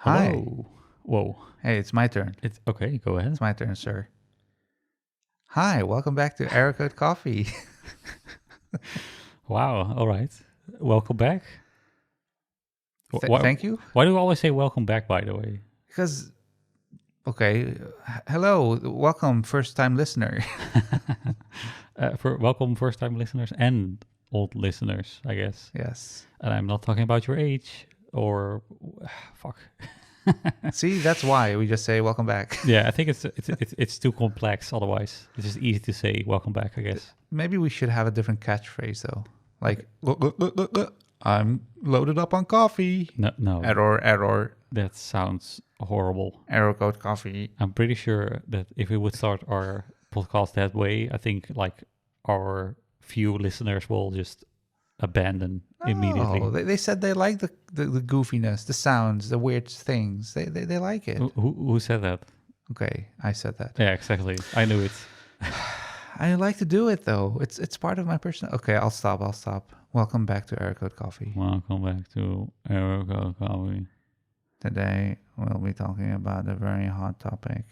Hi. Hello. Whoa. Hey, it's my turn. It's okay. Go ahead. It's my turn, sir. Hi, welcome back to Error Code Coffee. Wow. All right. Welcome back. Thank you. Why do you always say welcome back, by the way? Because, okay, hello, welcome, first-time listener. For welcome first-time listeners and old listeners, I guess. Yes. And I'm not talking about your age or fuck. See, that's why we just say welcome back. Yeah, I think it's too complex. Otherwise, it's just easy to say welcome back, I guess. Maybe we should have a different catchphrase though, like I'm loaded up on coffee. No. Error. That sounds horrible. Error Code Coffee. I'm pretty sure that if we would start our podcast that way, I think like our few listeners will just abandon immediately. Oh, they said they like the goofiness, the sounds, the weird things. They like it. Who said that? Okay, I said that. Yeah, exactly. I knew it. I like to do it though. It's part of my personal. Okay, I'll stop. Welcome back to Error Code Coffee. Welcome back to Error Code Coffee. Today we'll be talking about a very hot topic.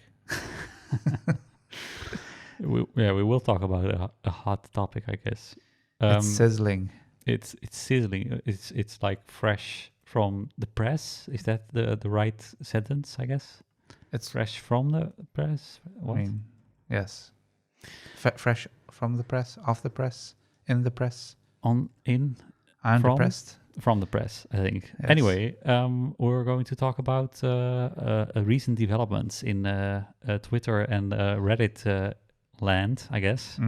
We will talk about a hot topic, I guess. It's sizzling. It's sizzling. It's like fresh from the press. Is that the right sentence? I guess It's fresh from the press. What? I mean, yes. Fresh from the press, off the press, in the press. I'm depressed. From the press, I think. Yes. Anyway, we're going to talk about recent developments in Twitter and Reddit land, I guess.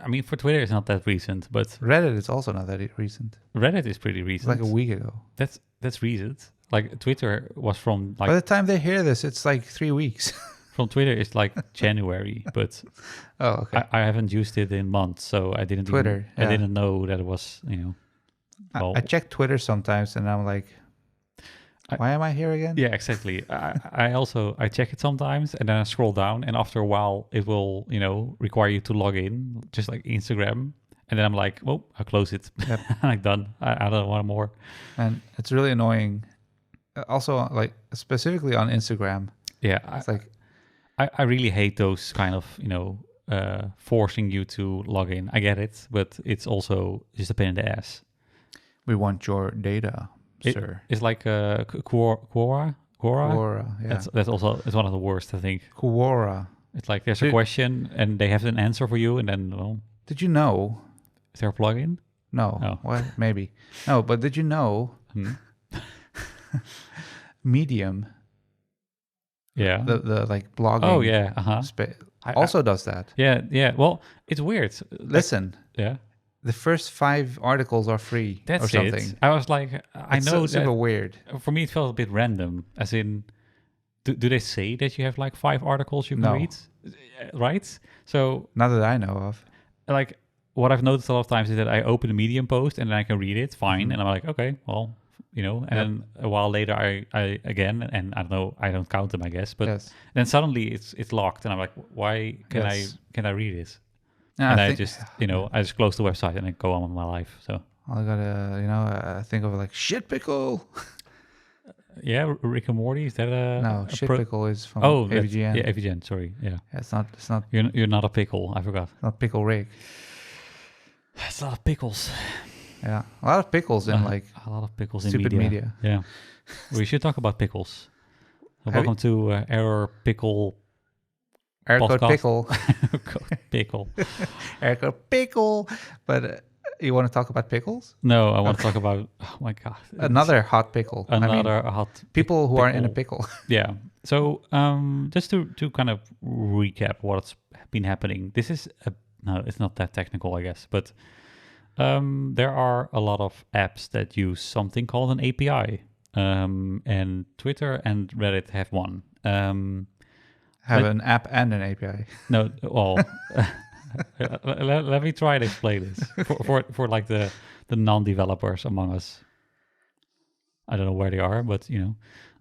I mean, for Twitter, it's not that recent, but Reddit is also not that recent. Reddit is pretty It's recent. like a week ago. That's recent. Like Twitter was from like By the time they hear this, it's like 3 weeks. from Twitter it's like January, but Oh, okay. I haven't used it in months, so I didn't Twitter, I didn't know that it was, you know. Well, I check Twitter sometimes, and I'm like, why am I here again? yeah, exactly. I check it sometimes, and then I scroll down, and after a while, it will, you know, require you to log in, just like Instagram. And then I'm like, oh, I'll close it. Yep. I'm done. I don't want more. And it's really annoying. Also, like specifically on Instagram, Yeah, it's like, I really hate those kind of, you know, forcing you to log in. I get it, but it's also just a pain in the ass. we want your data, sir. It's like Quora. Quora, yeah. That's also it's one of the worst, I think. Quora. It's like there's a question and they have an answer for you, and then, well, Did you know? is there a plugin? No. Oh. What? Maybe. No, but did you know Medium, Yeah. the like blogging Oh yeah. Uh-huh. also does that. Yeah. Well, it's weird. Listen, Yeah. the first 5 articles are free That's or something. it. I was like, I It's know super that. weird. For me, it felt a bit random. As in, do they say that you have like 5 articles you can No. read? Right? So, Not that I know of. like, what I've noticed a lot of times is that I open a Medium post and then I can read it, fine. Mhm. And I'm like, okay, well, you know. And then a while later, I again, and I don't know, I don't count them, I guess. But Yes. then suddenly it's locked, and I'm like, why can Yes. I read it? Yeah, And I I think- just, you know, I just close the website and then go on with my life. So I gotta, think of it like shit pickle. yeah, Rick and Morty, is that No, a shit pickle is from Oh, that's- AVGN. yeah, AVGN. Sorry, yeah. Yeah, it's not You're not a pickle. I forgot. pickle Rick. That's a lot of pickles. Yeah, a lot of pickles in like a lot of pickles stupid in media. Yeah, we should talk about pickles. So Have welcome to Error Pickle Error Code podcast. pickle. Pickle. Error Code pickle. But you want to talk about pickles? No, I want to talk about. Oh my god, Another hot pickle. I mean, another hot people who are in a pickle. Yeah. So just to kind of recap what's been happening. This is no, it's not that technical, I guess, but there are a lot of apps that use something called an API, and Twitter and Reddit have one. Have an app and an API. No, well, let me try to explain this for like the non-developers among us. I don't know where they are, but you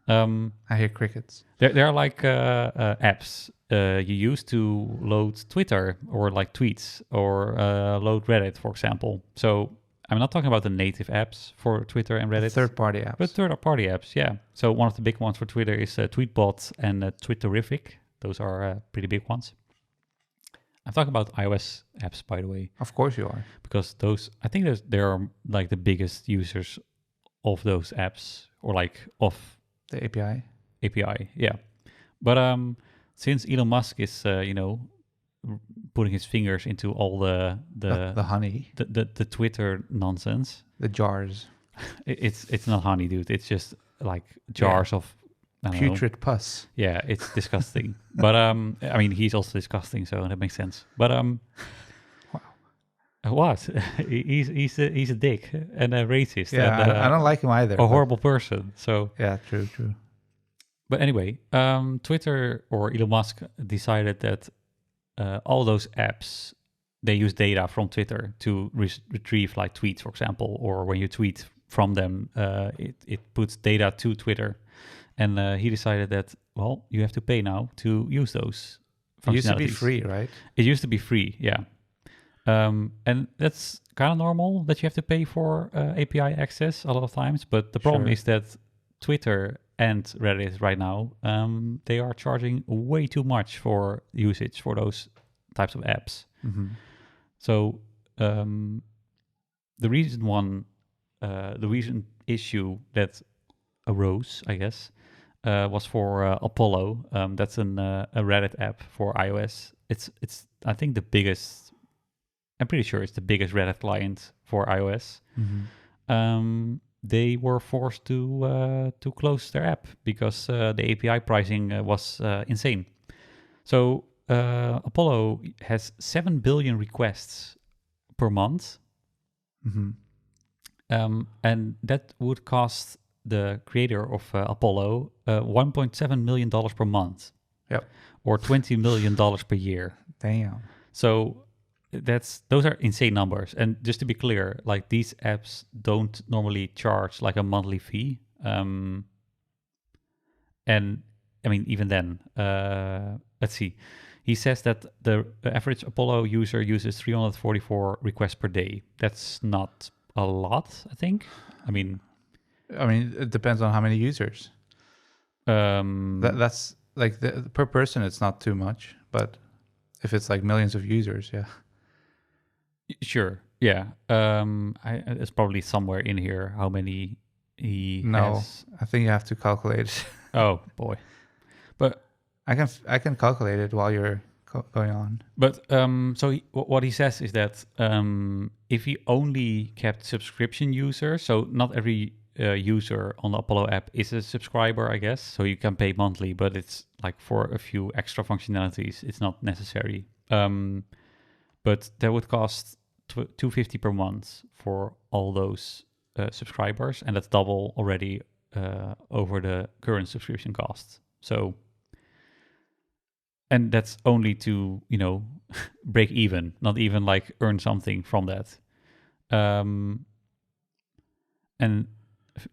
know, I hear crickets. there are like apps you use to load Twitter or like tweets or load Reddit, for example. So I'm not talking about the native apps for Twitter and Reddit. Third-party apps. But third-party apps, yeah. So one of the big ones for Twitter is Tweetbot and Twitterific. Those are pretty big ones. I'm talking about iOS apps, by the way. Of course you are. Because those, I think they are like the biggest users of those apps, or like of The API. yeah. But since Elon Musk is, putting his fingers into all the honey. the Twitter nonsense, The jars. it's not honey, dude. It's just like jars of I don't know. Putrid pus. Yeah, it's disgusting. But I mean, he's also disgusting, so that makes sense. But what? he's a dick and a racist. Yeah, and, I don't like him either. A horrible person. So yeah, true. But anyway, Twitter or Elon Musk decided that all those apps, they use data from Twitter to retrieve like tweets, for example, or when you tweet from them, it puts data to Twitter. And he decided that, well, you have to pay now to use those functionalities. It used to be free, right? It used to be free, yeah. And that's kind of normal that you have to pay for API access a lot of times. But the problem is that Twitter and Reddit right now, they are charging way too much for usage for those types of apps. Mm-hmm. So the reason issue that arose, I guess, was for Apollo. That's a Reddit app for iOS. It's I think the biggest. I'm pretty sure it's the biggest Reddit client for iOS. Mm-hmm. They were forced to close their app because the API pricing was insane. So Apollo has 7 billion requests per month, and that would cost the creator of Apollo $1.7 million per month. Yep. Or $20 million per year. Damn. So those are insane numbers. And just to be clear, like these apps don't normally charge like a monthly fee. And I mean, even then, let's see. He says that the average Apollo user uses 344 requests per day. That's not a lot, I think. I mean, it depends on how many users. That's like per person, it's not too much. But if it's like millions of users, yeah. Sure. Yeah. It's probably somewhere in here how many he has. I think you have to calculate it. Oh boy. But I can calculate it while you're going on. But so what he says is that if he only kept subscription users, so not every user on the Apollo app is a subscriber, I guess. So you can pay monthly, but it's like for a few extra functionalities, it's not necessary. But that would cost $250 per month for all those subscribers, and that's double already over the current subscription cost. So, and that's only to break even, not even like earn something from that. And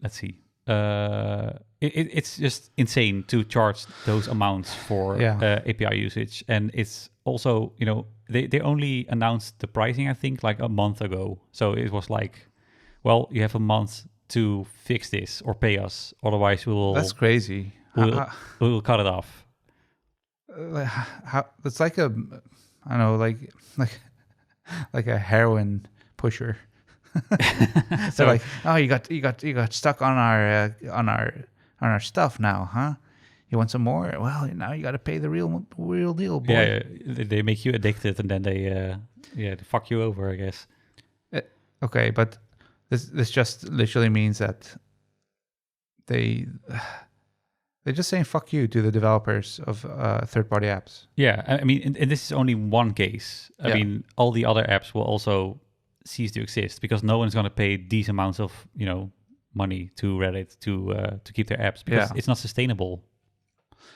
let's see. It's just insane to charge those amounts for API usage, and it's also they only announced the pricing I think like a month ago, so it was like, well, you have a month to fix this or pay us, otherwise we will. That's crazy. We will cut it off. It's like a, I don't know, like a heroin pusher. So like, oh, you got stuck on our stuff now, huh? You want some more? Well, now you got to pay the real deal, boy. Yeah, they make you addicted, and then they fuck you over, I guess. Okay, but this just literally means that they're just saying fuck you to the developers of third-party apps. Yeah, I mean, and this is only one case. I mean, all the other apps will also cease to exist because no one's going to pay these amounts of money to Reddit to keep their apps because it's not sustainable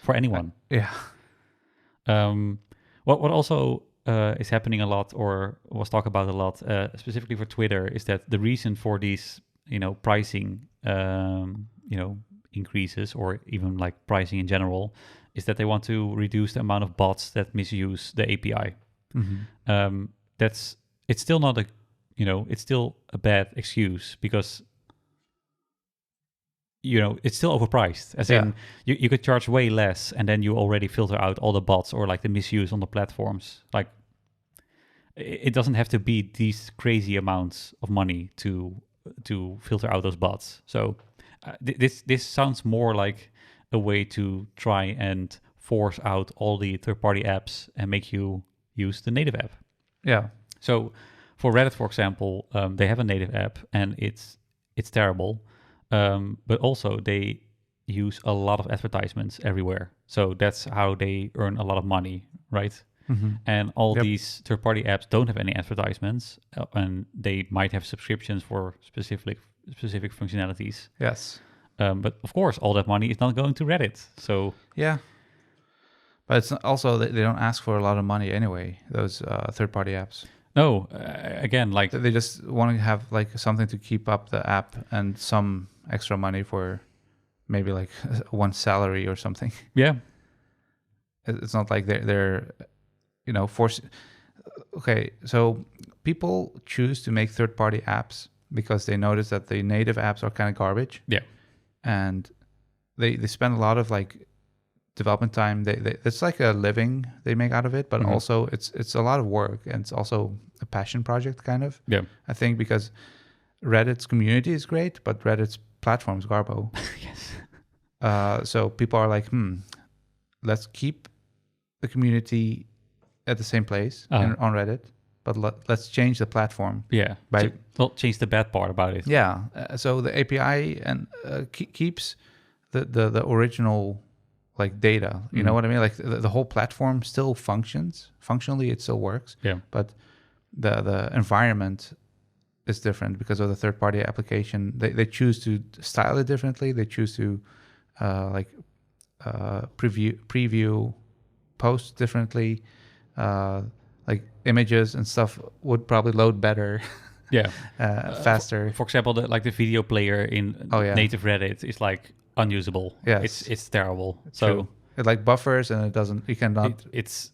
for anyone. What also is happening a lot, or was talked about a lot, specifically for Twitter, is that the reason for these pricing increases, or even like pricing in general, is that they want to reduce the amount of bots that misuse the API. Mm-hmm. It's still not a it's still a bad excuse because it's still overpriced. As in, you could charge way less, and then you already filter out all the bots or like the misuse on the platforms. Like, it doesn't have to be these crazy amounts of money to filter out those bots. So this sounds more like a way to try and force out all the third-party apps and make you use the native app. Yeah. So for Reddit, for example, they have a native app, and it's terrible. But also they use a lot of advertisements everywhere. So that's how they earn a lot of money, right? Mm-hmm. And all these third-party apps don't have any advertisements, and they might have subscriptions for specific functionalities. Yes. But of course, all that money is not going to Reddit. So yeah, but it's also they don't ask for a lot of money anyway. Those third-party apps. No, again, like they just want to have like something to keep up the app and some extra money for maybe like one salary or something. Yeah, it's not like they're forced. Okay, so people choose to make third-party apps because they notice that the native apps are kind of garbage. Yeah, and they spend a lot of like development time. They it's like a living they make out of it, but also it's a lot of work, and it's also a passion project kind of. Yeah, I think because Reddit's community is great, but Reddit's platform is garbo. Yes. So people are like, let's keep the community at the same place on Reddit, but let's change the platform. Yeah, change the bad part about it. Yeah, so the API and keeps the original like data. You know what I mean? Like the whole platform still functions. Functionally, it still works. Yeah, but the environment is different because of the third-party application. They choose to style it differently. They choose to preview posts differently. Like images and stuff would probably load better. Yeah, faster. For example, the video player in native Reddit is like unusable. Yes, it's terrible. It's so true. It like buffers and it doesn't. You cannot. It's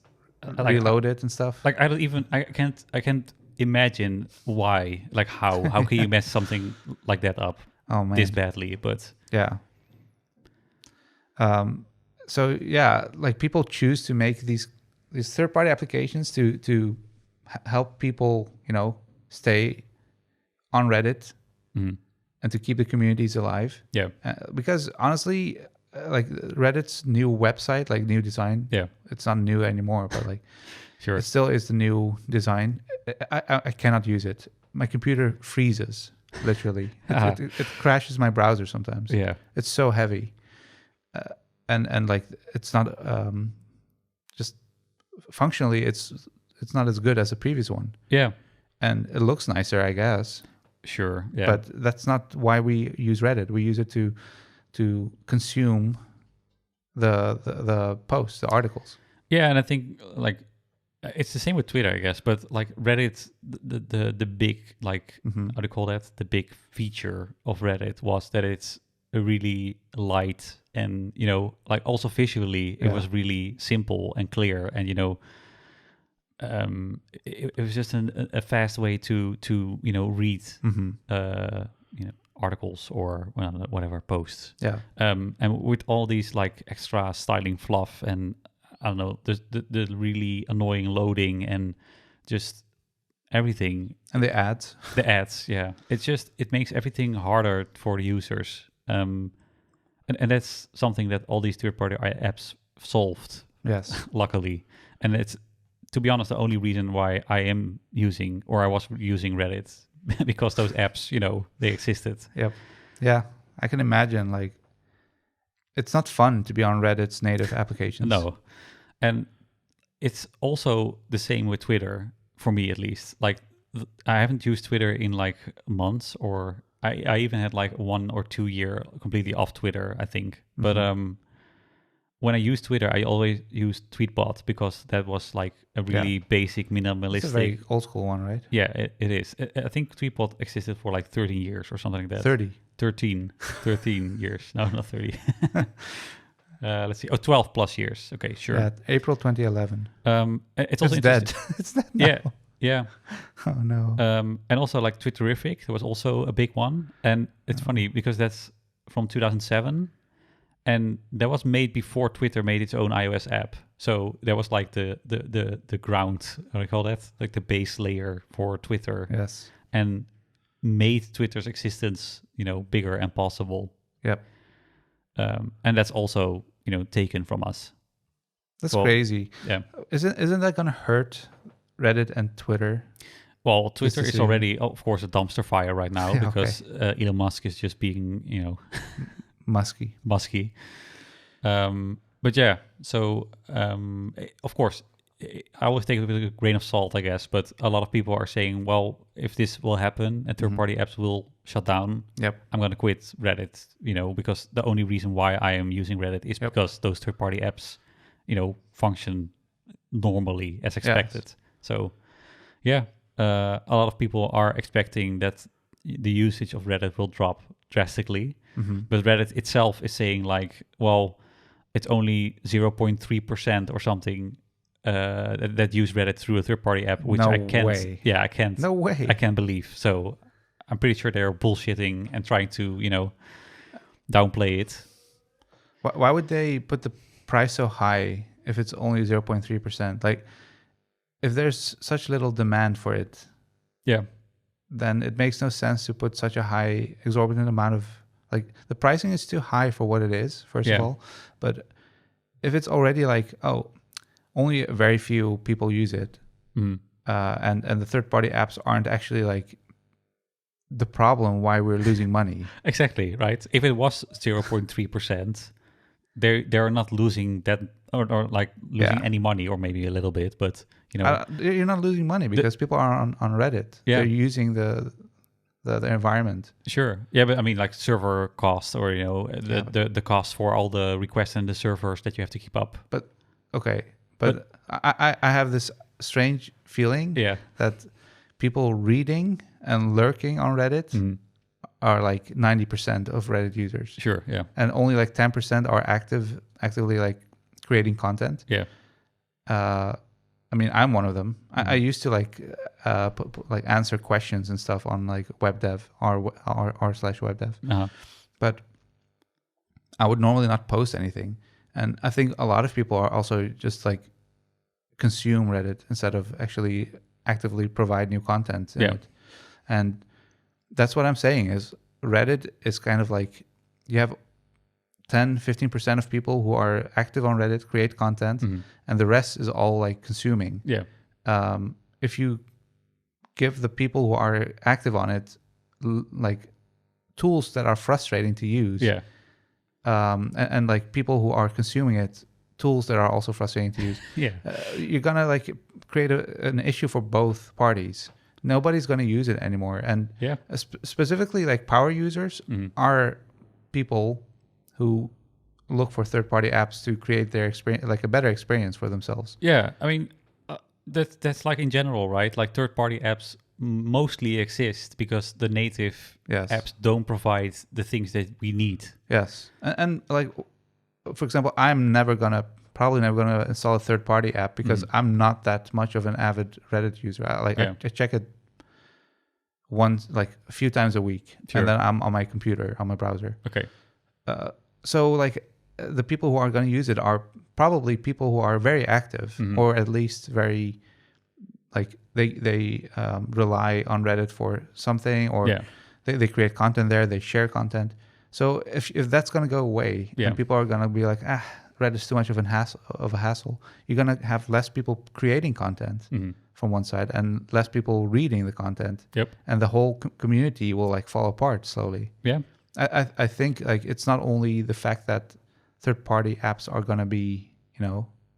reload it and stuff. Like I can't imagine why. Like how can you mess something like that up this badly? But yeah. So yeah, like people choose to make these third-party applications to help people, stay on Reddit and to keep the communities alive. Yeah. Because honestly, like Reddit's new website, like new design. Yeah. It's not new anymore, but like, sure, it still is the new design. I cannot use it. My computer freezes, literally. It crashes my browser sometimes. Yeah. It's so heavy. And like, it's not just functionally, it's not as good as the previous one. Yeah. And it looks nicer, I guess. Sure. Yeah. But that's not why we use Reddit. We use it to consume the posts, the articles. Yeah, and I think like it's the same with Twitter, I guess. But like Reddit, the big like how do you call that? The big feature of Reddit was that it's a really light and like also visually it was really simple and clear, and it was just a fast way to read articles or whatever posts. Yeah. And with all these like extra styling fluff and I don't know, the really annoying loading and just everything. And the ads. The ads, yeah. It makes everything harder for the users. And that's something that all these third-party apps solved. Yes. Luckily. And it's, to be honest, the only reason why I was using Reddit because those apps, they existed. Yep. Yeah. I can imagine like it's not fun to be on Reddit's native applications. No. And it's also the same with Twitter, for me at least. Like I haven't used Twitter in like months, or I even had like 1 or 2 year completely off Twitter, I think. But when I use Twitter, I always use Tweetbot because that was like a really basic, minimalistic. It's a very old school one, right? Yeah, it is. I think Tweetbot existed for like 13 years or something like that. 13 years. No, not 30. Let's see. 12 plus years. Okay, sure. Yeah, April 2011. It's also dead. It's dead now. Yeah, Yeah. Oh no. And also like Twitterific, there was also a big one. And it's funny because that's from 2007. And that was made before Twitter made its own iOS app. So there was like the ground, how do you call that? Like the base layer for Twitter. Yes. And made Twitter's existence, bigger and possible. Yep. And that's also, taken from us. That's crazy. Yeah. Isn't that gonna hurt Reddit and Twitter? Well, Twitter is already, of course, a dumpster fire right now because Elon Musk is just being, musky. But yeah, so of course, I always take it with a grain of salt, I guess. But a lot of people are saying, well, if this will happen and third-party apps will shut down, I'm going to quit Reddit, because the only reason why I am using Reddit is because those third-party apps, function normally as expected. Yes. So, yeah, a lot of people are expecting that the usage of Reddit will drop drastically. Mm-hmm. But Reddit itself is saying like, well, it's only 0.3% or something that use Reddit through a third-party app, which I can't. Way. Yeah, I can't. No way. I can't believe. So I'm pretty sure they're bullshitting and trying to, downplay it. Why would they put the price so high if it's only 0.3%? Like, if there's such little demand for it, then it makes no sense to put such a high, exorbitant amount of, like, the pricing is too high for what it is, first of all. But if it's already like, only very few people use it, and the third-party apps aren't actually like the problem why we're losing money. Exactly, right? If it was 0.3%, they're not losing that or like losing any money, or maybe a little bit, but you're not losing money because people are on Reddit. They're using the environment. Sure. Yeah, but I mean like server costs or the cost for all the requests and the servers that you have to keep up. But I have this strange feeling that people reading and lurking on Reddit are like 90% of Reddit users. Sure, yeah. And only like 10% are actively like creating content. Yeah. I mean, I'm one of them. I used to like answer questions and stuff on like web dev r/web dev. Uh-huh. But I would normally not post anything. And I think a lot of people are also just like consume Reddit instead of actually actively provide new content in it. And that's what I'm saying is Reddit is kind of like you have 10-15% of people who are active on Reddit, create content, and the rest is all like consuming. Yeah. If you give the people who are active on it like tools that are frustrating to use, and like people who are consuming it, tools that are also frustrating to use, you're gonna like create an issue for both parties. Nobody's gonna use it anymore, and specifically like power users are people who look for third-party apps to create their experience, like a better experience for themselves. Yeah, I mean, that's like in general, right? Like third-party apps mostly exist because the native apps don't provide the things that we need. Yes, and like, for example, probably never gonna install a third-party app because I'm not that much of an avid Reddit user. I check it once, like a few times a week, and then I'm on my computer, on my browser. Okay. So like the people who are going to use it are probably people who are very active or at least very like they rely on Reddit for something, or they create content there, they share content. So if that's going to go away and people are going to be like, Reddit's too much of a hassle, you're going to have less people creating content from one side and less people reading the content. Yep. And the whole community will like fall apart slowly. Yeah. I think like it's not only the fact that third-party apps are going to be,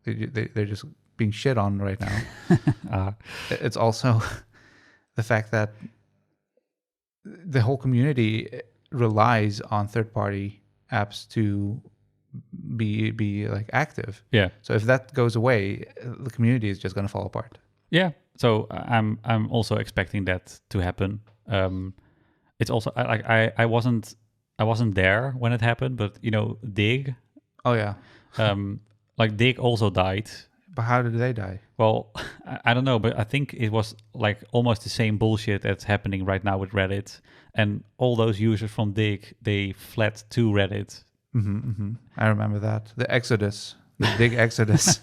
they're just being shit on right now. It's also the fact that the whole community relies on third-party apps to be like active. Yeah. So if that goes away, the community is just going to fall apart. Yeah. So I'm also expecting that to happen. It's also I wasn't there when it happened, but Dig. Oh yeah. Like Dig also died But how did they die? Well, I don't know, but I think it was like almost the same bullshit that's happening right now with Reddit. And all those users from Dig, they fled to Reddit. I remember that. The exodus. The Dig exodus.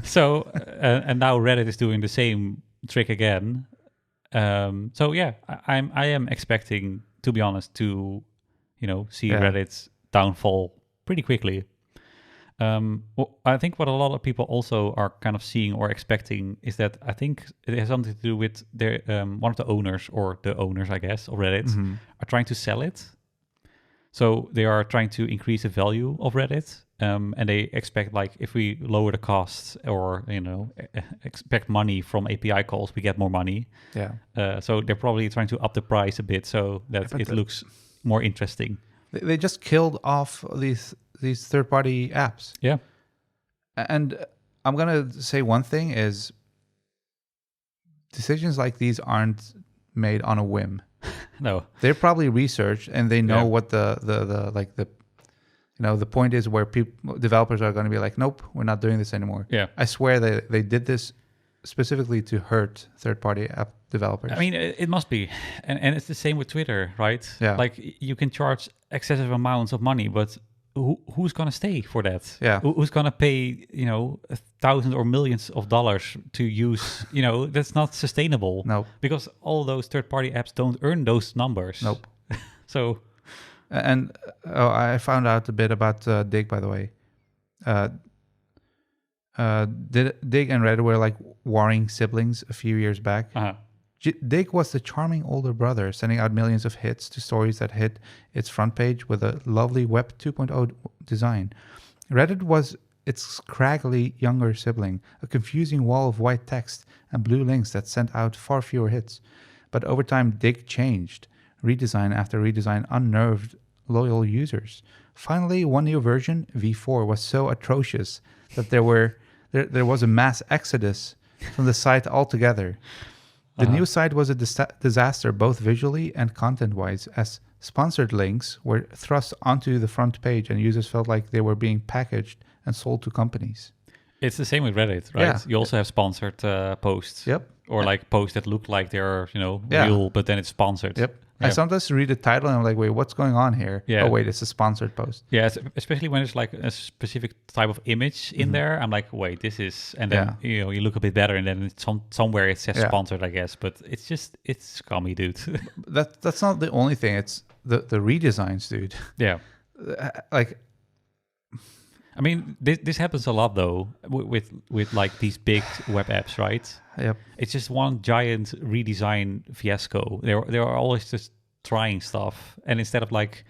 So, and now Reddit is doing the same trick again. So yeah, I am expecting, to be honest, to, see Reddit's downfall pretty quickly. Well, I think what a lot of people also are kind of seeing or expecting is that I think it has something to do with their one of the owners, or the owners, I guess, of Reddit are trying to sell it. So they are trying to increase the value of Reddit, and they expect, like, if we lower the costs or expect money from API calls, we get more money. Yeah. So they're probably trying to up the price a bit so that it looks more interesting. They just killed off these third-party apps. Yeah. And I'm going to say one thing is decisions like these aren't made on a whim. No. They're probably researched and they know what the point is where developers are going to be like, nope, we're not doing this anymore. Yeah. I swear they did this specifically to hurt third-party app developers. I mean, it must be. And it's the same with Twitter, right? Yeah. Like, you can charge excessive amounts of money, but who's going to stay for that? Yeah. Who's going to pay, thousands or millions of dollars to use, that's not sustainable. No. Because all those third-party apps don't earn those numbers. Nope. So. And I found out a bit about Dig, by the way. Dig and Reddit were like warring siblings a few years back. Uh-huh. Dig was the charming older brother, sending out millions of hits to stories that hit its front page with a lovely Web 2.0 design. Reddit was its scraggly younger sibling, a confusing wall of white text and blue links that sent out far fewer hits. But over time, Dig changed. Redesign after redesign unnerved loyal users. Finally, one new version, V4, was so atrocious that there was a mass exodus from the site altogether. The new site was a disaster both visually and content-wise, as sponsored links were thrust onto the front page and users felt like they were being packaged and sold to companies. It's the same with Reddit, right? Yeah. You also have sponsored posts. Yep. Or like posts that look like they're, real, but then it's sponsored. Yep. Yeah. I sometimes read the title and I'm like, wait, what's going on here? Yeah. Oh, wait, it's a sponsored post. Yeah, especially when it's like a specific type of image in there. I'm like, wait, this is... And then, you look a bit better and then it's somewhere it says sponsored, I guess. But it's scummy, dude. That's not the only thing. It's the redesigns, dude. Yeah. Like... I mean, this happens a lot, though, with like these big web apps, right? Yep. It's just one giant redesign fiasco. They are always just trying stuff, and instead of like,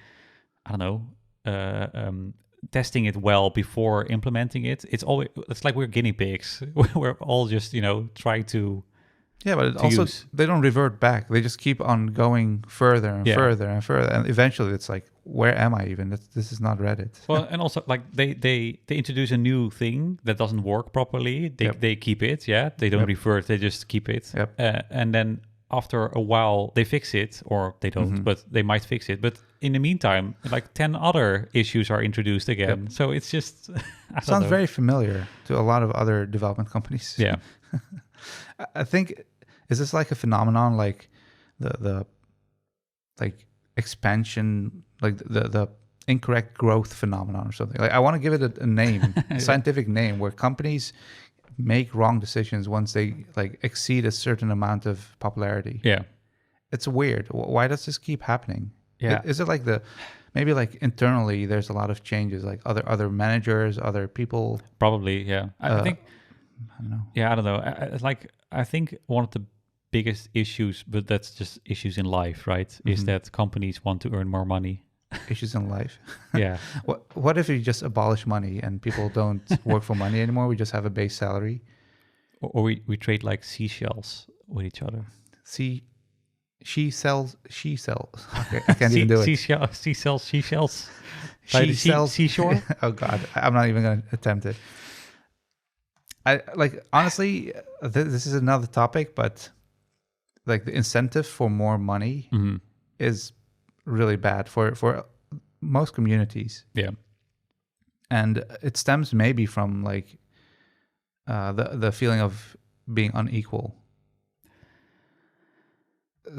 I don't know, testing it well before implementing it, it's like we're guinea pigs. We're all just trying to. Yeah, but also they don't revert back. They just keep on going further and further and further, and eventually it's like, where am I even? This is not Reddit. Well, and also like they introduce a new thing that doesn't work properly. They keep it, They don't revert. They just keep it. Yep. And then after a while they fix it, or they don't, but they might fix it. But in the meantime, like 10 other issues are introduced again. Yep. So it's just sounds very familiar to a lot of other development companies. Yeah. I think, is this like a phenomenon, like the like expansion, like the incorrect growth phenomenon or something? Like, I want to give it a name, a scientific name, where companies make wrong decisions once they like exceed a certain amount of popularity. Yeah. It's weird. Why does this keep happening? Yeah. Is it like maybe like internally there's a lot of changes, like other managers, other people? Probably, yeah. I think... I don't know. Yeah, I don't know. I think one of the biggest issues, but that's just issues in life, right? Is that companies want to earn more money. Issues in life. Yeah. What if we just abolish money and people don't work for money anymore? We just have a base salary. Or we trade like seashells with each other. She sells. Okay, I can't even do it. Seashells. She sells seashore. Oh God, I'm not even going to attempt it. I like, honestly, this is another topic, but like the incentive for more money is really bad for most communities. Yeah. And it stems maybe from like the feeling of being unequal.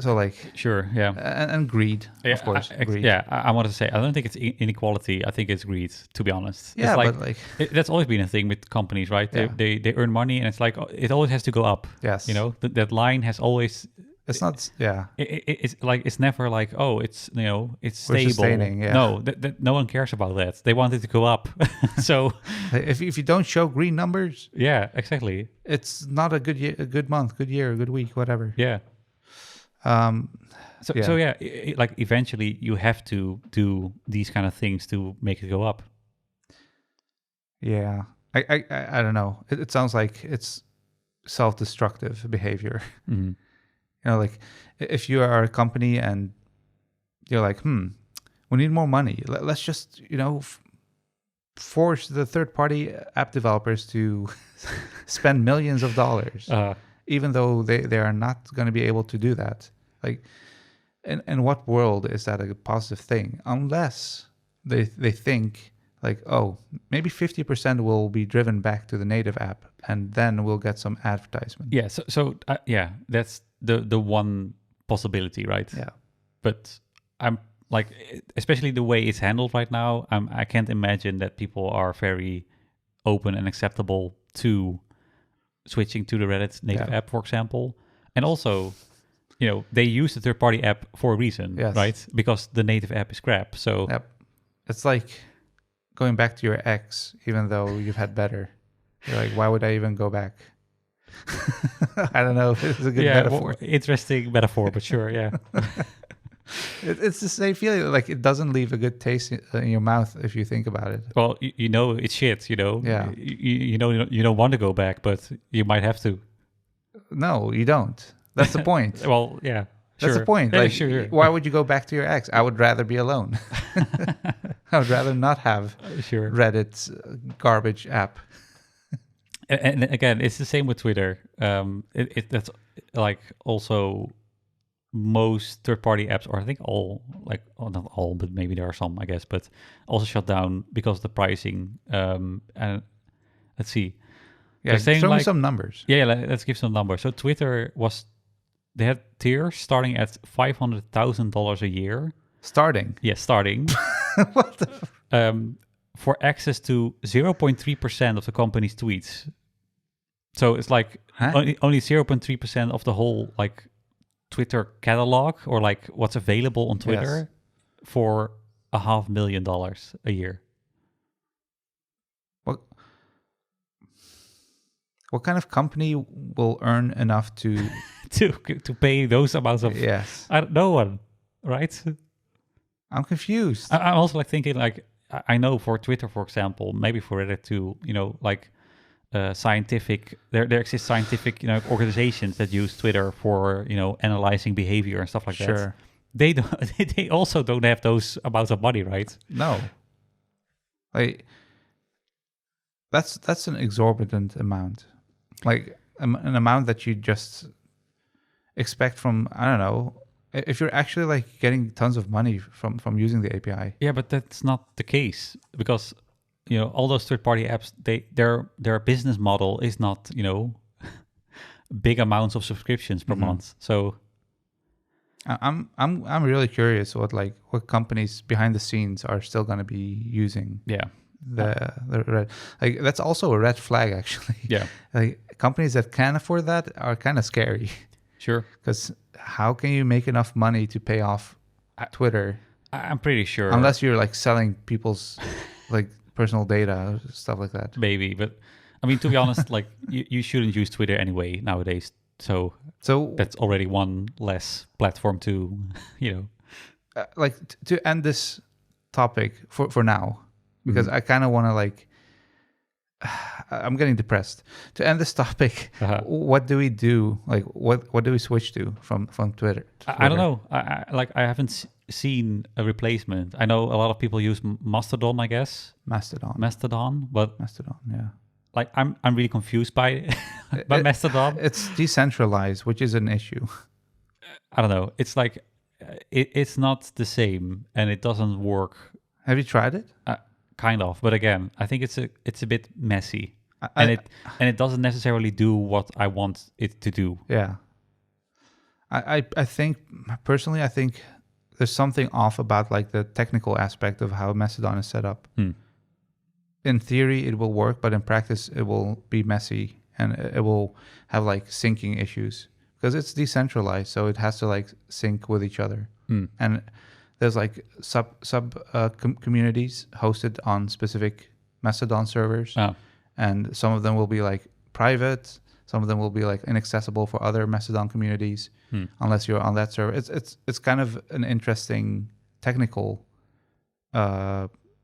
So like Sure, yeah. and greed, of course. Greed. I wanted to say, I don't think it's inequality. I think it's greed, to be honest. Yeah, it's like, but like that's always been a thing with companies, right? Yeah. They earn money, and it's like it always has to go up. yes, You know, that line has always. it's not. Yeah, It's like it's never like, oh, it's it's We're stable. sustaining, yeah. No, that no one cares about that. They want it to go up. So if you don't show green numbers, yeah, exactly. it's not a good year, a good month, good year, a good week, whatever. Yeah. Yeah. So yeah, like eventually you have to do these kind of things to make it go up. Yeah, I don't know. It sounds like it's self-destructive behavior. Mhm. You know, like if you are a company and you're like, we need more money. Let's just, force the third-party app developers to spend millions of dollars, even though they are not going to be able to do that. Like, in what world is that a positive thing? Unless they think like, oh, maybe 50% will be driven back to the native app, and then we'll get some advertisement. Yeah. So yeah, that's the one possibility, right? Yeah. But I'm like, especially the way it's handled right now, I can't imagine that people are very open and acceptable to switching to the Reddit native app, for example. And also, they use the third-party app for a reason, Yes. right? Because the native app is crap. So Yep. It's like going back to your ex, even though you've had better. You're like, why would I even go back? I don't know if it's a good metaphor. Interesting metaphor, but sure, yeah. It's the same feeling. Like, it doesn't leave a good taste in your mouth if you think about it. Well, it's shit, Yeah. You don't want to go back, but you might have to. No, you don't. That's the point. Well, yeah. That's sure. the point. Yeah, Like, sure. why would you go back to your ex? I would rather be alone. I would rather not have Sure. Reddit's garbage app. And again, it's the same with Twitter. That's like also most third-party apps, or I think all, like, not all, but maybe there are some, I guess, but also shut down because of the pricing. And let's see. Yeah, They're saying, show me like, some numbers. Yeah, let's give some numbers. So Twitter they had tiers starting at $500,000 a year. Starting. Yeah, starting. What the? For access to 0.3% of the company's tweets. So it's like only 0.3% of the whole, like, Twitter catalog, or like what's available on Twitter, for $500,000 a year. What kind of company will earn enough to to pay those amounts of? Yes, no one, right? I'm confused. I'm also like thinking, like, I know for Twitter, for example, maybe for Reddit too, like scientific, there exists scientific, organizations that use Twitter for, analyzing behavior and stuff like that. Sure. They don't, they also don't have those amounts of money, right? No. Like, that's an exorbitant amount. Like, an amount that you just expect from, I don't know, if you're actually like getting tons of money from using the API. Yeah, but that's not the case, because all those third-party apps, their business model is not big amounts of subscriptions per month. So I'm really curious what companies behind the scenes are still going to be using. Yeah. The red, like, that's also a red flag, actually. Yeah. Like, companies that can afford that are kind of scary. Sure. Because how can you make enough money to pay off Twitter? I'm pretty sure. Unless you're like selling people's like personal data, stuff like that. Maybe, but I mean, to be honest, like, you shouldn't use Twitter anyway nowadays. So that's already one less platform to, like, to end this topic for now, because I kind of want to, like, I'm getting depressed. To end this topic, what do we do? Like, what do we switch to from Twitter? I don't know. I haven't seen a replacement. I know a lot of people use Mastodon, I guess. Mastodon, but Mastodon, yeah. Like, I'm really confused by Mastodon. It's decentralized, which is an issue. I don't know. It's like it's not the same, and it doesn't work. Have you tried it? Kind of, but again, I think it's a bit messy. and it doesn't necessarily do what I want it to do. Yeah. I think personally, I think there's something off about like the technical aspect of how Mastodon is set up. In theory, it will work, but in practice, it will be messy and it will have like syncing issues because it's decentralized, so it has to like sync with each other. And there's like communities hosted on specific Mastodon servers, and some of them will be like private. Some of them will be like inaccessible for other Mastodon communities unless you're on that server. It's kind of an interesting technical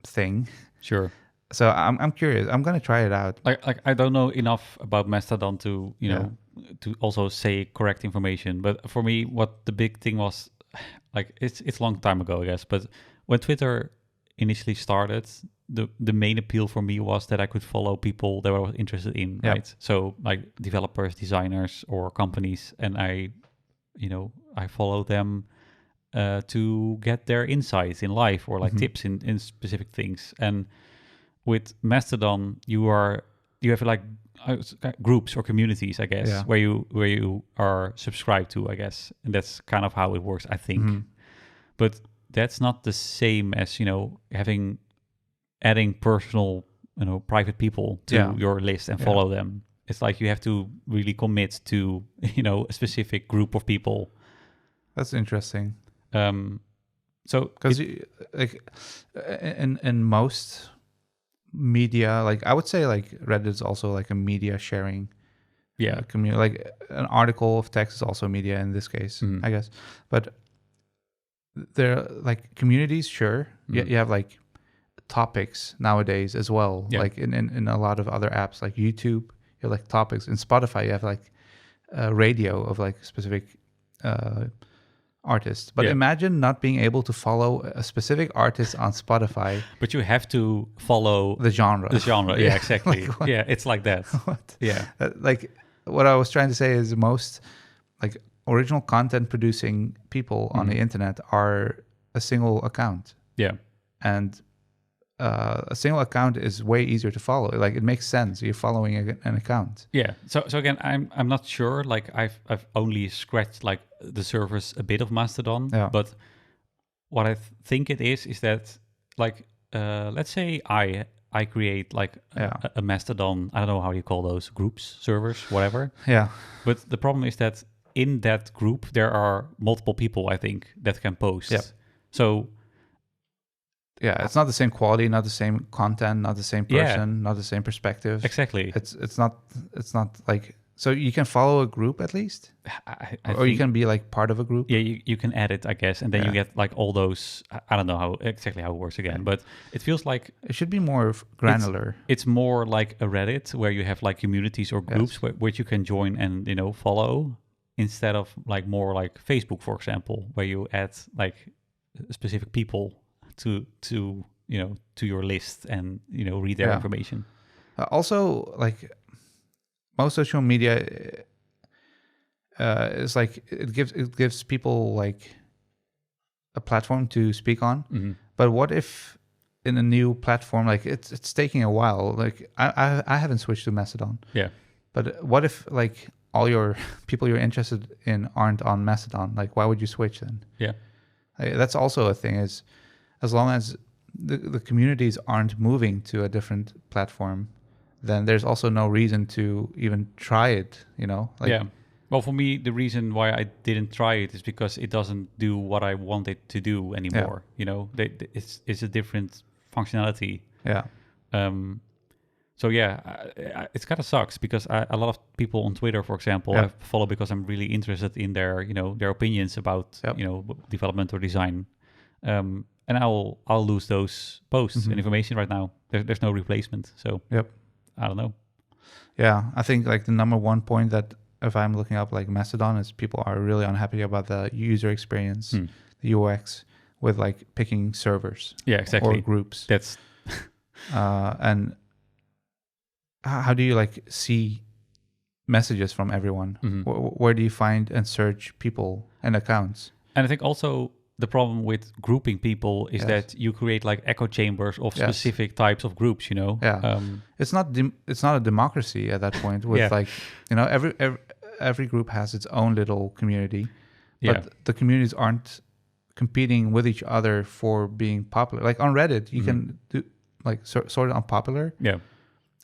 thing. Sure. So I'm curious. I'm gonna try it out. Like I don't know enough about Mastodon to know to also say correct information. But for me, what the big thing was, like it's a long time ago, I guess. But when Twitter initially started, the main appeal for me was that I could follow people that I was interested in, right? So like developers, designers, or companies, and I follow them to get their insights in life or like tips in specific things. And with Mastodon, you have like groups or communities, I guess, where you are subscribed to, I guess, and that's kind of how it works, I think. But that's not the same as adding personal, private people to your list and follow them. It's like you have to really commit to a specific group of people. That's interesting. So because like in most media, like I would say like Reddit is also like a media sharing community. Like an article of text is also media in this case, I guess. But they're like communities, sure. You have like topics nowadays as well. Like in a lot of other apps like YouTube, you have like topics. In Spotify, you have like radio of like specific artists. But imagine not being able to follow a specific artist on Spotify. But you have to follow the genre. Yeah, exactly. Like, it's like that. What? Yeah. Like what I was trying to say is most like original content producing people on the internet are a single account. Yeah. And a single account is way easier to follow. Like it makes sense. You're following an account. Yeah. So again, I'm not sure. Like I've only scratched like the surface a bit of Mastodon. Yeah. But what I think it is that like let's say I create like a Mastodon. I don't know how you call those groups, servers, whatever. Yeah. But the problem is that in that group there are multiple people, I think, that can post. Yep. So yeah, it's not the same quality, not the same content, not the same person, not the same perspective. Exactly. It's not like, so you can follow a group at least, or you can be like part of a group. Yeah, you can add it, I guess, and then you get like all those. I don't know how it works again, but it feels like it should be more granular. It's more like a Reddit where you have like communities or groups which you can join and follow, instead of like more like Facebook, for example, where you add like specific people to your list and read their information. Also, like most social media is like it gives people like a platform to speak on. But what if in a new platform, like it's taking a while? Like I haven't switched to Mastodon. Yeah. But what if like all your people you're interested in aren't on Mastodon? Like why would you switch then? Yeah. That's also a thing, is as long as the communities aren't moving to a different platform, then there's also no reason to even try it, Like, Well, for me, the reason why I didn't try it is because it doesn't do what I want it to do anymore. It's a different functionality. Yeah. So it kind of sucks because a lot of people on Twitter, for example, I follow because I'm really interested in their opinions about development or design. And I'll lose those posts and information right now. There's no replacement. So I don't know. Yeah, I think like the number one point that if I'm looking up like Mastodon is people are really unhappy about the user experience, the UX with like picking servers. Yeah, exactly. Or groups. That's and how do you like see messages from everyone? Where do you find and search people and accounts? And I think also the problem with grouping people is that you create like echo chambers of specific types of groups, you know? Yeah. It's not a democracy at that point with like, you know, every group has its own little community, but the communities aren't competing with each other for being popular. Like on Reddit, you can do like sort it on popular. Yeah.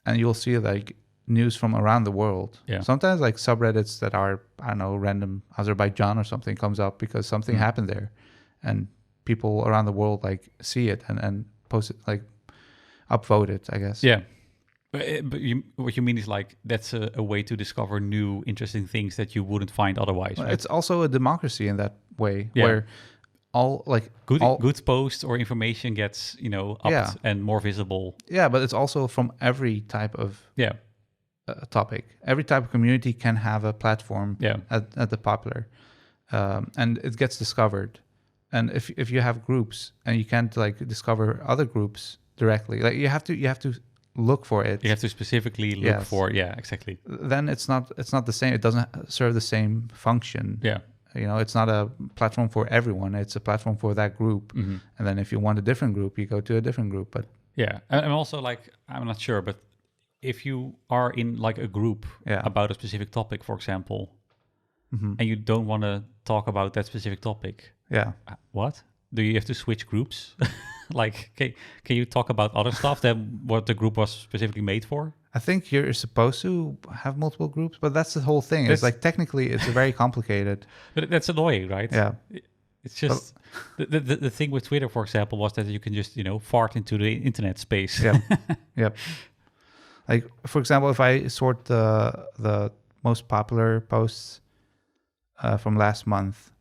And you'll see like news from around the world. Yeah. Sometimes like subreddits that are, I don't know, random Azerbaijan or something comes up because something happened there, and people around the world like see it and post it, like upvote it, I guess. Yeah. But what you mean is like that's a way to discover new interesting things that you wouldn't find otherwise. Well, right? it's also a democracy in that way where all like good posts or information gets, you know, upped and more visible. Yeah, but it's also from every type of topic. Every type of community can have a platform at the popular, and it gets discovered. And if you have groups and you can't like discover other groups directly, like you have to look for it. You have to specifically look for exactly. Then it's not the same. It doesn't serve the same function. Yeah. You know, it's not a platform for everyone. It's a platform for that group. Mm-hmm. And then if you want a different group, you go to a different group. But yeah, and also like I'm not sure, but if you are in like a group about a specific topic, for example, and you don't want to talk about that specific topic, what? Do you have to switch groups? Like, can you talk about other stuff than what the group was specifically made for? I think you're supposed to have multiple groups, but that's the whole thing. It's like technically it's very complicated. But that's annoying, right? Yeah. It's just the thing with Twitter, for example, was that you can just, you know, fart into the internet space. Yeah. Yep. Like, for example, if I sort the most popular posts from last month,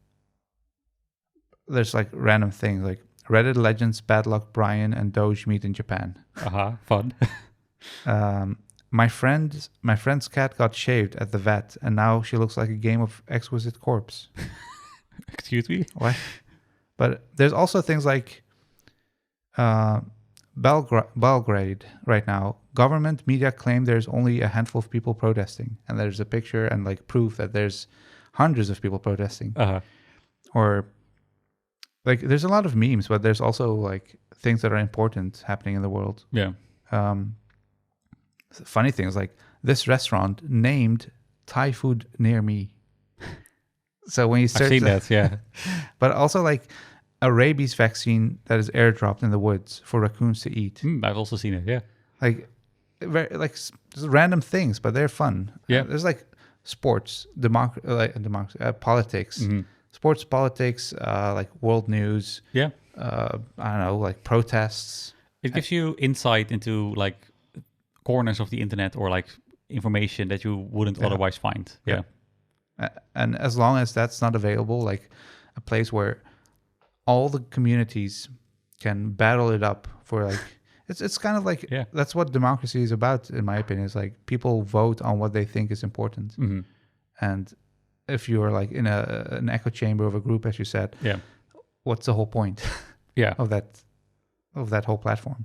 there's like random things like Reddit legends Bad Luck Brian and Doge meet in Japan. Fun. My friend's cat got shaved at the vet, and now she looks like a game of exquisite corpse. Excuse me? What? But there's also things like Belgrade right now. Government media claim there's only a handful of people protesting, and there's a picture and like proof that there's hundreds of people protesting. Or like there's a lot of memes, but there's also like things that are important happening in the world. Yeah. Funny things like this restaurant named Thai food near me. So when you search, I've seen that, yeah. But also like a rabies vaccine that is airdropped in the woods for raccoons to eat. I've also seen it, yeah. Like very like just random things, but they're fun. Yeah. There's like sports, politics, sports, politics, like world news. Yeah. I don't know, like protests. It gives you insight into like corners of the internet or like information that you wouldn't otherwise find. Yeah. And as long as that's not available, like a place where all the communities can battle it up for like, it's kind of like, that's what democracy is about, in my opinion. It's like people vote on what they think is important. And if you're like in an echo chamber of a group, as you said, what's the whole point of that whole platform?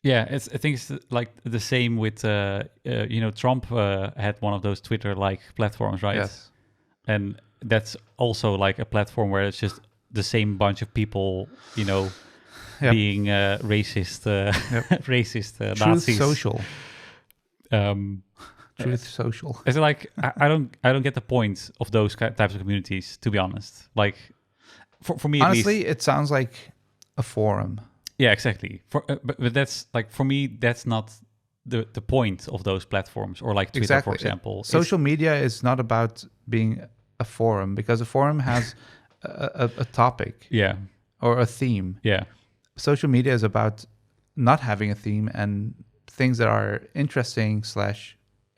Yeah, I think it's like the same with, you know, Trump had one of those Twitter-like platforms, right? Yes. And that's also like a platform where it's just the same bunch of people, you know, being racist, racist Truth Nazis. Social. Truth Social. It's like I don't get the point of those types of communities, to be honest. Like for me, honestly, at least, it sounds like a forum. Yeah, exactly. But that's like for me, that's not the point of those platforms or like Twitter, for example. Social media is not about being a forum because a forum has a topic, or a theme. Yeah, social media is about not having a theme and things that are interesting /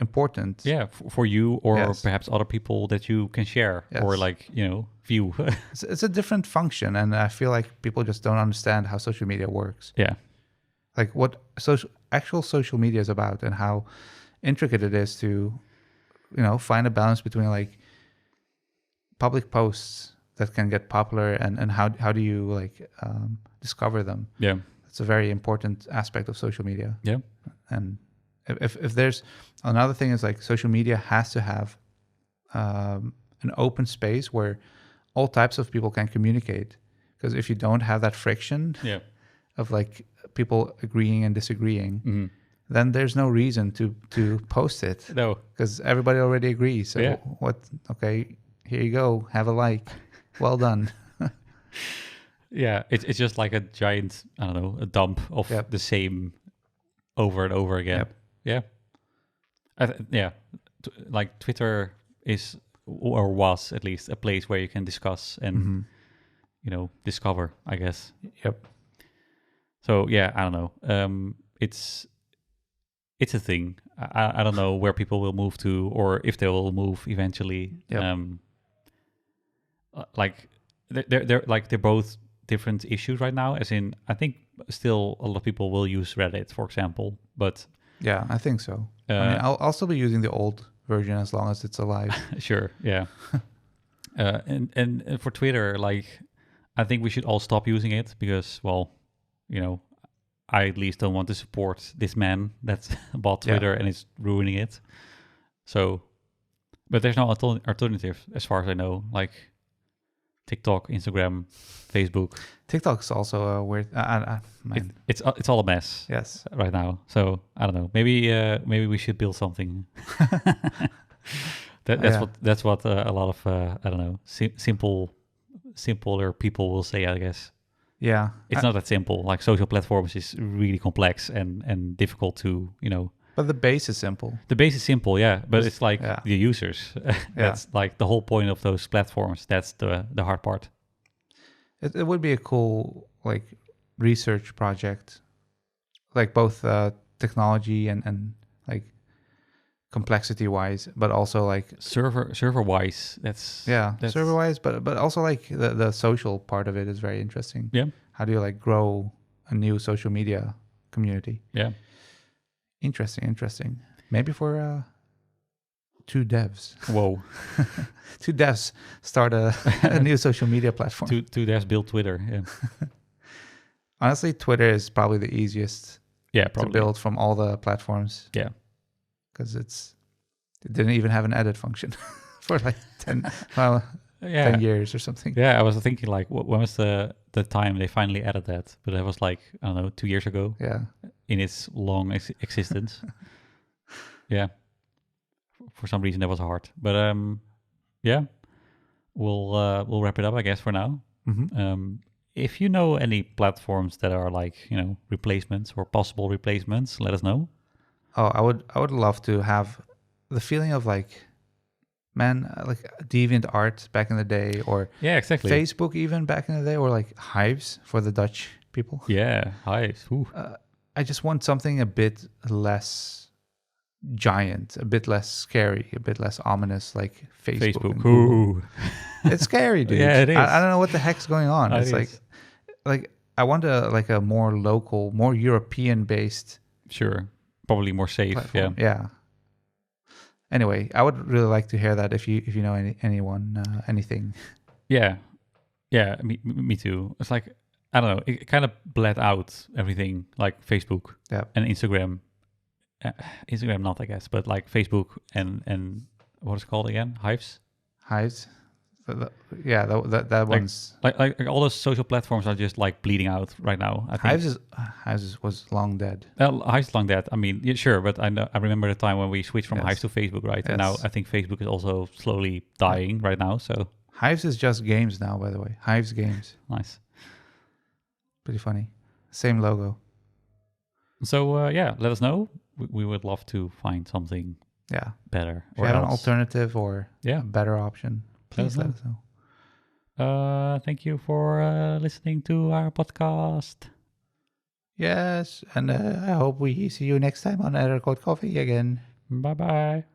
important. Yeah, for you or perhaps other people that you can share or like, you know, view. It's a different function, and I feel like people just don't understand how social media works. Yeah. Like what actual social media is about and how intricate it is to, you know, find a balance between like public posts that can get popular and how do you like discover them. Yeah. It's a very important aspect of social media. Yeah. And if there's another thing is like social media has to have an open space where all types of people can communicate. Because if you don't have that friction of like people agreeing and disagreeing, then there's no reason to post it. No, because everybody already agrees. So what? Okay, here you go. Have a like. Well done. Yeah, it's just like a giant, I don't know, a dump of the same over and over again. Yeah. Like Twitter is, or was at least, a place where you can discuss and, discover, I guess. Yep. So, yeah, I don't know. It's a thing. I don't know where people will move to or if they will move eventually. Yep. Like, they're both different issues right now, as in I think still a lot of people will use Reddit, for example, but yeah, I think so. I mean, I'll still be using the old version as long as it's alive. Sure, yeah. And for Twitter, like, I think we should all stop using it because, well, I at least don't want to support this man that's bought Twitter and is ruining it. So, but there's no alternative as far as I know, like TikTok, Instagram, Facebook. TikTok's also a weird. It's all a mess. Yes, right now. So I don't know. Maybe we should build something. That's what a lot of I don't know simpler people will say, I guess. Yeah, it's not that simple. Like social platforms is really complex and difficult to But the base is simple. The base is simple, yeah. But it's like the users. That's like the whole point of those platforms. That's the hard part. It would be a cool like research project, like both technology and like complexity wise, but also like server wise. That's server wise, but also like the social part of it is very interesting. Yeah. How do you like grow a new social media community? Yeah. Interesting. Maybe for two devs. Whoa. Two devs start a new social media platform. Two devs build Twitter. Yeah. Honestly, Twitter is probably the easiest to build from all the platforms. Yeah. Because it didn't even have an edit function for like 10 years or something. Yeah, I was thinking like, when was the time they finally added that? But that was like, I don't know, 2 years ago. Yeah. In its long existence. Yeah. For some reason that was hard. But yeah, we'll wrap it up, I guess, for now. Mm-hmm. If you know any platforms that are like, replacements or possible replacements, let us know. Oh, I would love to have the feeling of like, man, like DeviantArt back in the day, or exactly, Facebook even back in the day, or like Hives for the Dutch people. Yeah, Hives. I just want something a bit less giant, a bit less scary, a bit less ominous, like Facebook. Ooh. It's scary, dude. Yeah, it is. I don't know what the heck's going on. It's like I want a more local, more European based. Sure. Probably more safe. Platform. Yeah. Yeah. Anyway, I would really like to hear that if you know anyone, anything. Yeah. Me too. It's like, I don't know. It kind of bled out everything, like Facebook and Instagram. Instagram not, I guess, but like Facebook and what is it called again? Hives. That one's like all those social platforms are just like bleeding out right now. I think Hives was long dead. Hives long dead. I mean, yeah, sure, but I remember the time when we switched from Hives to Facebook, right? Yes. And now I think Facebook is also slowly dying right now. So Hives is just games now, by the way. Hives games. Nice. Pretty funny. Same logo. So let us know. We would love to find something better. If you have an alternative or a better option, please let us know. Thank you for listening to our podcast. Yes, and I hope we see you next time on Error Code Coffee again. Bye-bye.